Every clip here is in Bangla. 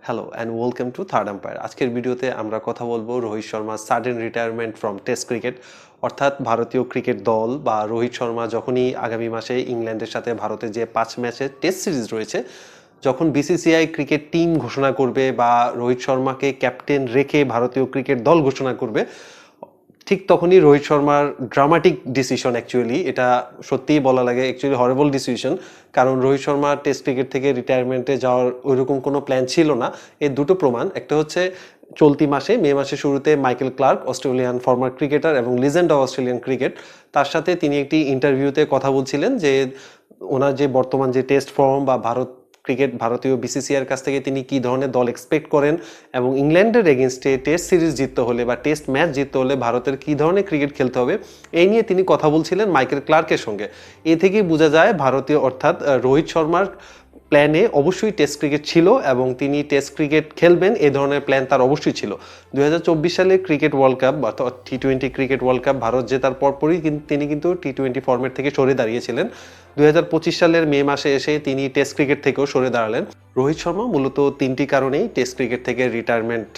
Hello and welcome to third umpire. আজকের ভিডিওতে আমরা কথা বলবো রোহিত শর্মার sudden retirement from test cricket, অর্থাৎ ভারতীয় ক্রিকেট দল বা রোহিত শর্মা যখনই আগামী মাসে ইংল্যান্ডের সাথে ভারতের যে 5 ম্যাচের টেস্ট সিরিজ রয়েছে, যখন বিসিসিআই ক্রিকেট টিম ঘোষণা করবে বা রোহিত শর্মাকে ক্যাপ্টেন রেখে ভারতীয় ক্রিকেট দল ঘোষণা করবে, ঠিক তখনই রোহিত শর্মার ড্রামাটিক ডিসিশন, অ্যাকচুয়ালি এটা সত্যিই বলা লাগে, অ্যাকচুয়ালি হরেবল ডিসিশন। কারণ রোহিত শর্মা টেস্ট ক্রিকেট থেকে রিটায়ারমেন্টে যাওয়ার ওইরকম কোনো প্ল্যান ছিল না। এর দুটো প্রমাণ, একটা হচ্ছে চলতি মাসে মে মাসের শুরুতে Michael Clarke, Australian former cricketer এবং লিজেন্ড অফ অস্ট্রেলিয়ান ক্রিকেট, তার সাথে তিনি একটি ইন্টারভিউতে কথা বলছিলেন যে ওনার যে বর্তমান যে টেস্ট ফর্ম বা ভারতীয় বিসিসিআইয়ের কাছ থেকে তিনি কি ধরনের দল এক্সপেক্ট করেন এবং ইংল্যান্ডের এগেনস্টে টেস্ট সিরিজ জিততে হলে বা টেস্ট ম্যাচ জিততে হলে ভারতের কি ধরনের ক্রিকেট খেলতে হবে, এই নিয়ে তিনি কথা বলছিলেন মাইকেল ক্লার্কের সঙ্গে। এ থেকেই বোঝা যায় ভারতীয় অর্থাৎ রোহিত শর্মার প্ল্যানে অবশ্যই টেস্ট ক্রিকেট ছিল এবং তিনি টেস্ট ক্রিকেট খেলবেন এই ধরনের প্ল্যান তার অবশ্যই ছিল। 2024 সালে ক্রিকেট ওয়ার্ল্ড কাপ বা টি-20 ক্রিকেট ওয়ার্ল্ড কাপ ভারত জেতার পরপরই তিনি কিন্তু টি-20 ফরম্যাট থেকে সরে দাঁড়িয়েছিলেন। 2025 সালের মে মাসে এসে তিনি টেস্ট ক্রিকেট থেকেও সরে দাঁড়ালেন। রোহিত শর্মা মূলত তিনটি কারণেই টেস্ট ক্রিকেট থেকে রিটায়ারমেন্ট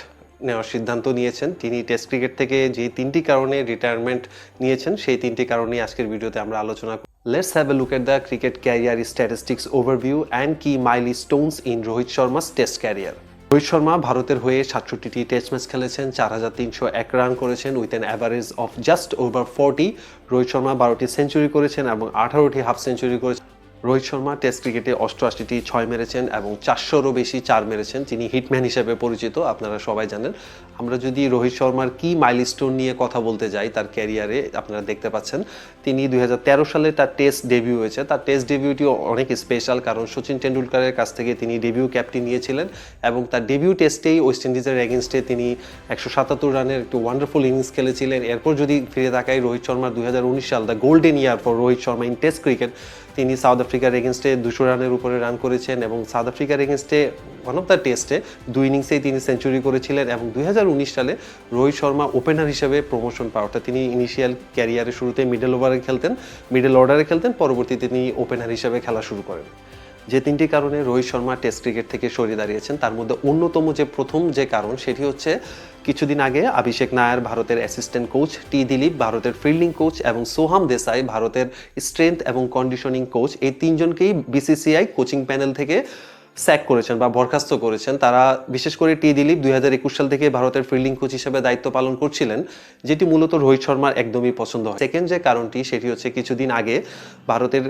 নেওয়ার সিদ্ধান্ত নিয়েছেন। তিনি টেস্ট ক্রিকেট থেকে যে তিনটি কারণে রিটায়ারমেন্ট নিয়েছেন সেই তিনটি কারণেই আজকের ভিডিওতে আমরা আলোচনা করব। Let's have a look at the cricket career statistics overview and key milestones in Rohit Sharma's test career. Rohit Sharma ভারতের হয়ে 67টি টেস্ট ম্যাচ খেলেছেন, 4301 রান করেছেন with an average of just over 40। Rohit Sharma 12টি সেঞ্চুরি করেছেন এবং 18টি হাফ সেঞ্চুরি করেছেন। রোহিত শর্মা টেস্ট ক্রিকেটে 88টি 6 মেরেছেন এবং 400রও বেশি 4 মেরেছেন। তিনি হিটম্যান হিসেবে পরিচিত, আপনারা সবাই জানেন। আমরা যদি রোহিত শর্মার কি মাইলস্টোন নিয়ে কথা বলতে যাই তার ক্যারিয়ারে, আপনারা দেখতে পাচ্ছেন তিনি 2013 সালে তার টেস্ট ডেবিউ হয়েছে। তার টেস্ট ডেবিউটিও অনেক স্পেশাল, কারণ সচিন টেন্ডুলকারের কাছ থেকে তিনি ডেবিউ ক্যাপ্টেন নিয়েছিলেন এবং তার ডেবিউ টেস্টেই ওয়েস্ট ইন্ডিজের এগেনস্টে তিনি 177 রানের একটু ওয়ান্ডারফুল ইনিংস খেলেছিলেন। এরপর যদি ফিরে তাকাই রোহিত শর্মার 2019 সাল, the golden year for Rohit Sharma in test cricket, তিনি সাউথ আফ্রিকার এগেনস্টে 200 রানের উপরে রান করেছেন এবং সাউথ আফ্রিকার এগেনস্টে ওয়ান অফ দ্য টেস্টে 2 ইনিংসেই তিনি সেঞ্চুরি করেছিলেন। এবং 2019 সালে রোহিত শর্মা ওপেনার হিসেবে প্রমোশন পাওয়া, অর্থাৎ তিনি ইনিশিয়াল ক্যারিয়ারের শুরুতে মিডল অর্ডারে খেলতেন, পরবর্তীতে তিনি ওপেনার হিসেবে খেলা শুরু করেন। যে তিনটি কারণে রোহিত শর্মা টেস্ট ক্রিকেট থেকে সরে দাঁড়িয়েছেন তার মধ্যে অন্যতম প্রথম যে কারণ সেটি হচ্ছে কিছুদিন আগে অভিষেক নায়ার ভারতের অ্যাসিস্ট্যান্ট কোচ, টি দিলীপ ভারতের ফিল্ডিং কোচ এবং সোহাম দেসাই ভারতের স্ট্রেংথ এবং কন্ডিশনিং কোচ, এই তিনজনকেই বিসিসিআই কোচিং প্যানেল থেকে স্যাক করেছেন বা বরখাস্ত করেছেন। তারা বিশেষ করে টি দিলীপ 2021 সাল থেকে ভারতের ফিল্ডিং কোচ হিসেবে দায়িত্ব পালন করছিলেন, যেটি মূলত রোহিত শর্মার একদমই পছন্দ হয়। সেকেন্ড যে কারণটি সেটি হচ্ছে কিছুদিন আগে ভারতের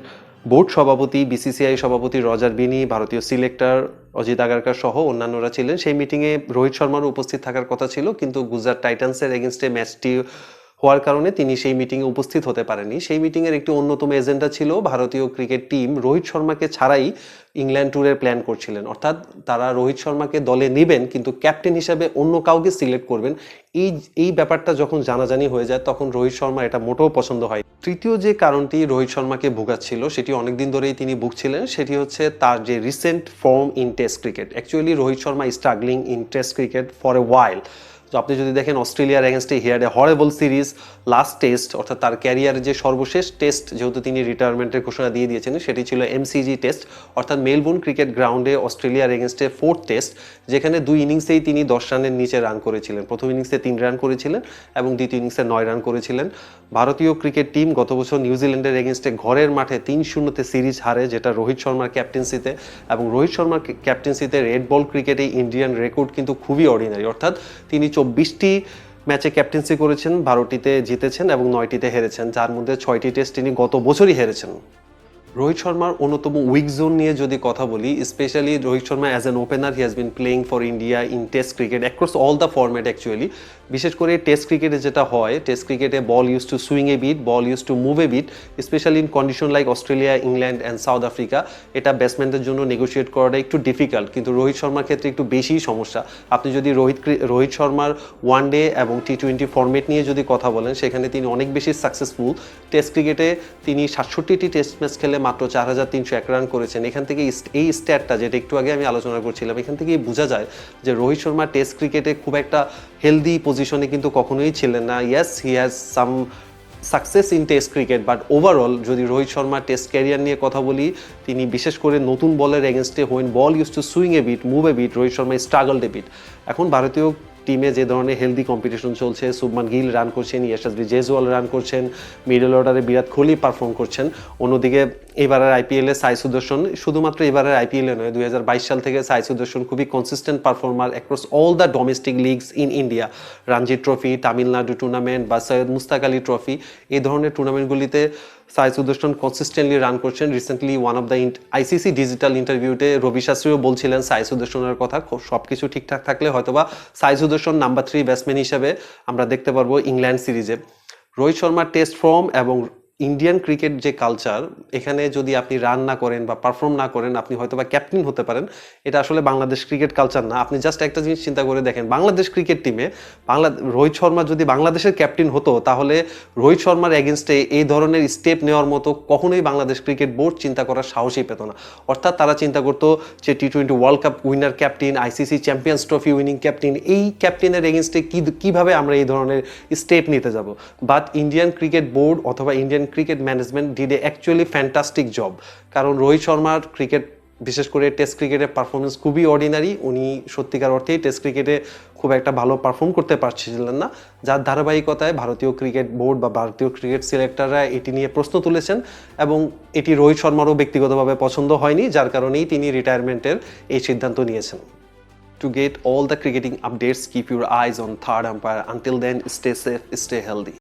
বোর্ড সভাপতি, বিসিসিআই সভাপতি রজার বিনি, ভারতীয় সিলেক্টর অজিত আগারকার সহ অন্যান্যরা ছিলেন। সেই মিটিংয়ে রোহিত শর্মারও উপস্থিত থাকার কথা ছিল, কিন্তু গুজরাট টাইটান্সের এগেনস্টে ম্যাচটি হওয়ার কারণে তিনি সেই মিটিংয়ে উপস্থিত হতে পারেননি। সেই মিটিংয়ের একটি অন্যতম এজেন্ডা ছিল ভারতীয় ক্রিকেট টিম রোহিত শর্মাকে ছাড়াই ইংল্যান্ড ট্যুরের প্ল্যান করছিলেন, অর্থাৎ তারা রোহিত শর্মাকে দলে নেবেন কিন্তু ক্যাপ্টেন হিসেবে অন্য কাউকে সিলেক্ট করবেন। এই ব্যাপারটা যখন জানাজানি হয়ে যায় তখন রোহিত শর্মা এটা মোটেও পছন্দ হয়। তৃতীয় যে কারণটি রোহিত শর্মাকে ভোগাচ্ছিল, সেটি অনেকদিন ধরেই তিনি ভুগছিলেন, সেটি হচ্ছে তার যে recent form in test cricket. Actually Rohit Sharma struggling in test cricket for a while. তো আপনি যদি দেখেন অস্ট্রেলিয়ার এগেনস্টে he had a horrible series. Last test, অর্থাৎ তার ক্যারিয়ারের যে সর্বশেষ টেস্ট, যেহেতু তিনি রিটায়ারমেন্টের ঘোষণা দিয়ে দিয়েছেন, সেটি ছিল এমসিজি টেস্ট, অর্থাৎ মেলবোর্ন ক্রিকেট গ্রাউন্ডে অস্ট্রেলিয়ার এগেনস্টে 4th টেস্ট, যেখানে 2 ইনিংসেই তিনি 10 রানের নিচে রান করেছিলেন। প্রথম ইনিংসে 3 রান করেছিলেন এবং দ্বিতীয় ইনিংসে 9 রান করেছিলেন। ভারতীয় ক্রিকেট টিম গত বছর নিউজিল্যান্ডের এগেনস্টে ঘরের মাঠে 3-0 সিরিজ হারে, যেটা রোহিত শর্মার ক্যাপ্টেন্সিতে। এবং রোহিত শর্মার ক্যাপ্টেন্সিতে রেড বল ক্রিকেটে ইন্ডিয়ান রেকর্ড কিন্তু খুবই অর্ডিনারি, অর্থাৎ তিনি 24টি ম্যাচে ক্যাপ্টেন্সি করেছেন, 12টিতে জিতেছেন এবং 9টিতে হেরেছেন, যার মধ্যে 6টি টেস্ট তিনি গত বছরই হেরেছেন। রোহিত শর্মার অন্যতম উইক জোন নিয়ে যদি কথা বলি, specially Rohit Sharma as an opener he has been playing for India in test cricket across all the format actually. বিশেষ করে টেস্ট ক্রিকেটে যেটা হয়, টেস্ট ক্রিকেটে ball use to swing a bit, ball use to move a bit, specially in condition like Australia, England and South Africa. এটা ব্যাটসম্যানদের জন্য নেগোশিয়েট করাটা একটু ডিফিকাল্ট, কিন্তু রোহিত শর্মার ক্ষেত্রে একটু বেশিই সমস্যা। আপনি যদি রোহিত শর্মার ওয়ানডে এবং টি-20 ফরম্যাট নিয়ে যদি কথা বলেন, সেখানে তিনি অনেক বেশি সাকসেসফুল। টেস্ট ক্রিকেটে তিনি 67টি টেস্ট ম্যাচ খেলে মাত্র 4301 রান করেছেন। এখান থেকে এই স্ট্যাটটা, যেটা একটু আগে আমি আলোচনা করছিলাম, এখান থেকেই বোঝা যায় যে রোহিত শর্মা টেস্ট ক্রিকেটে খুব একটা হেলদি পজিশনে কিন্তু কখনোই ছিলেন না। Yes, he has some success in test cricket, but overall যদি রোহিত শর্মা টেস্ট ক্যারিয়ার নিয়ে কথা বলি, তিনি বিশেষ করে নতুন বলের এগেনস্টে when ball use to swing a bit, move a bit, Rohit Sharma struggled a bit. এখন ভারতীয় টিমে যে ধরনের হেলদি কম্পিটিশন চলছে, শুভমান গিল রান করছেন, ইয়াশাসভি জেসওয়াল রান করছেন, মিডল অর্ডারে বিরাট কোহলি পারফর্ম করছেন। অন্যদিকে এবারের আইপিএলে সাই সুদর্শন, শুধুমাত্র এবারের আইপিএলে নয়, 2022 সাল থেকে সাই সুদর্শন খুবই consistent performer across all the domestic leagues in India. Ranji trophy, Tamil Nadu tournament বা সৈয়দ মুস্তাক আলী ট্রফি, এই ধরনের টুর্নামেন্টগুলিতে সাই সুদর্শন কনসিস্টেন্টলি রান করছেন। Recently one of the ICC digital ইন্টারভিউতে রবি শাস্ত্রীও বলছিলেন সাই সুদর্শনের কথা, সব কিছু ঠিকঠাক থাকলে হয়তোবা সাই সুদর্শন নাম্বার 3 ব্যাটসম্যান হিসেবে আমরা দেখতে পারবো ইংল্যান্ড সিরিজে। রোহিত শর্মার টেস্ট ফর্ম এবং ইন্ডিয়ান ক্রিকেট যে কালচার, এখানে যদি আপনি রান না করেন বা পারফর্ম না করেন, আপনি হয়তো বা ক্যাপ্টেন হতে পারেন। এটা আসলে বাংলাদেশ ক্রিকেট কালচার না। আপনি জাস্ট একটা জিনিস চিন্তা করে দেখেন, বাংলাদেশ ক্রিকেট টিমে রোহিত শর্মা যদি বাংলাদেশের ক্যাপ্টেন হতো, তাহলে রোহিত শর্মার এগেনস্টে এই ধরনের স্টেপ নেওয়ার মতো কখনোই বাংলাদেশ ক্রিকেট বোর্ড চিন্তা করার সাহসই পেত না। অর্থাৎ তারা চিন্তা করতো যে টি-20 world cup winner captain, ICC champions trophy winning captain, এই ক্যাপ্টেনের এগেনস্টে কীভাবে আমরা এই ধরনের স্টেপ নিতে যাব। বাট ইন্ডিয়ান ক্রিকেট বোর্ড অথবা Indian cricket management did A actually fantastic job. কারণ রোহিত শর্মার ক্রিকেট, বিশেষ করে টেস্ট ক্রিকেটের পারফরমেন্স খুবই অর্ডিনারি। উনি সত্যিকার অর্থেই টেস্ট ক্রিকেটে খুব একটা ভালো পারফর্ম করতে পারছিলেন না, যার ধারাবাহিকতায় ভারতীয় ক্রিকেট বোর্ড বা ভারতীয় ক্রিকেট সিলেক্টররা এটি নিয়ে প্রশ্ন তুলেছেন এবং এটি রোহিত শর্মারও ব্যক্তিগতভাবে পছন্দ হয়নি, যার কারণেই তিনি রিটায়ারমেন্টের এই সিদ্ধান্ত নিয়েছেন। To get all the cricketing updates, keep your eyes on Third Umpire. Until then, stay safe, stay healthy.